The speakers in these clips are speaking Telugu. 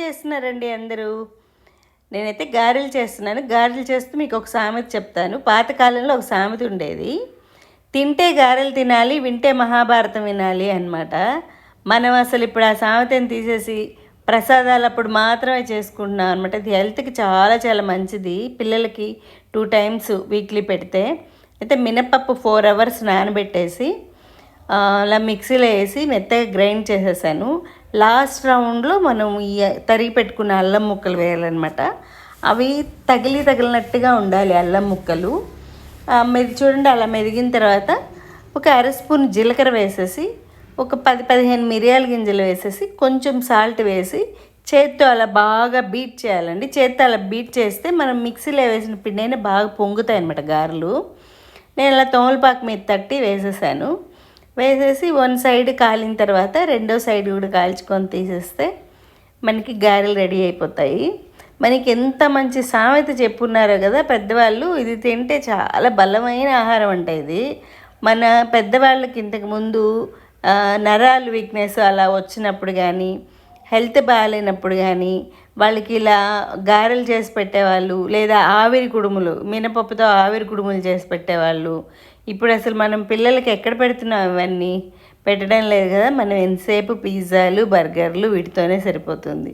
చేస్తున్నారండి అందరూ? నేనైతే గారెలు చేస్తున్నాను. గారెలు చేస్తూ మీకు ఒక సామెత చెప్తాను. పాతకాలంలో ఒక సామెత ఉండేది. తింటే గారెలు తినాలి, వింటే మహాభారతం వినాలి అనమాట. మనం అసలు ఇప్పుడు ఆ సామెతని తీసేసి ప్రసాదాలప్పుడు మాత్రమే చేసుకుంటున్నాం అనమాట. ఇది హెల్త్కి చాలా చాలా మంచిది. పిల్లలకి 2 టైమ్స్ వీక్లీ పెడితే. అయితే మినపప్పు 4 అవర్స్ నానబెట్టేసి అలా మిక్సీలో వేసి మెత్తగా గ్రైండ్ చేసేసాను. లాస్ట్ రౌండ్లో మనం ఈ తరిగి పెట్టుకున్న అల్లం ముక్కలు వేయాలన్నమాట. అవి తగిలినట్టుగా ఉండాలి అల్లం ముక్కలు. మీరు చూడండి, అలా మెదిగిన తర్వాత ఒక అర స్పూన్ జీలకర్ర వేసేసి, ఒక 10-15 మిరియాల గింజలు వేసేసి, కొంచెం సాల్ట్ వేసి చేత్తో అలా బాగా బీట్ చేయాలండి. చేత్తో అలా బీట్ చేస్తే మనం మిక్సీలో వేసిన పిండి అయినా బాగా పొంగుతాయి అన్నమాట గారెలు. నేను అలా తోమలపాకు మీద తట్టి వేసేసాను. వేసేసి 1 సైడ్ కాలిన తర్వాత రెండో సైడ్ కూడా కాల్చుకొని తీసేస్తే మనకి గారెలు రెడీ అయిపోతాయి. మనకి ఎంత మంచి సామెత చెప్పున్నారో కదా పెద్దవాళ్ళు. ఇది తింటే చాలా బలమైన ఆహారం అంట ఇది. మన పెద్దవాళ్ళకి ఇంతకుముందు నరాలు వీక్నెస్ అలా వచ్చినప్పుడు కానీ, హెల్త్ బాగాలేనప్పుడు కానీ వాళ్ళకి ఇలా గారెలు చేసి పెట్టేవాళ్ళు. లేదా ఆవిరి కుడుములు, మినపప్పుతో ఆవిరి కుడుములు చేసి పెట్టేవాళ్ళు. ఇప్పుడు అసలు మనం పిల్లలకి ఎక్కడ పెడుతున్నాం? ఇవన్నీ పెట్టడం లేదు కదా. మనం ఎంతసేపు పిజ్జాలు, బర్గర్లు వీటితోనే సరిపోతుంది.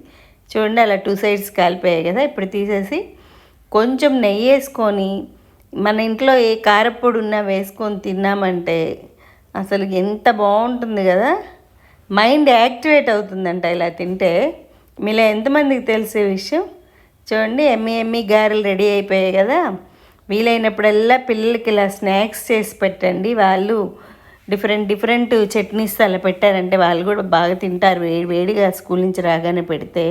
చూడండి, అలా 2 సైడ్స్ కాలిపోయాయి కదా. ఇప్పుడు తీసేసి కొంచెం నెయ్యి వేసుకొని, మన ఇంట్లో ఏ కారప్పొడి ఉన్నా వేసుకొని తిన్నామంటే అసలు ఎంత బాగుంటుంది కదా. మైండ్ యాక్టివేట్ అవుతుందంట ఇలా తింటే. మీలో ఎంతమందికి తెలిసే విషయం? చూడండి, ఎమ్మి గారెలు రెడీ అయిపోయాయి కదా. వీలైనప్పుడల్లా పిల్లలకి ఇలా స్నాక్స్ చేసి పెట్టండి. వాళ్ళు డిఫరెంట్ చట్నీస్ అలా పెట్టారంటే వాళ్ళు కూడా బాగా తింటారు. వేడిగా స్కూల్ నుంచి రాగానే పెడితే.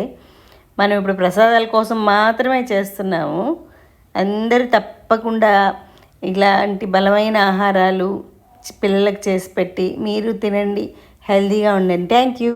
మనం ఇప్పుడు ప్రసాదాల కోసం మాత్రమే చేస్తున్నాము. అందరూ తప్పకుండా ఇలాంటి బలమైన ఆహారాలు పిల్లలకు చేసి పెట్టి మీరు తినండి, హెల్తీగా ఉండండి. Thank you.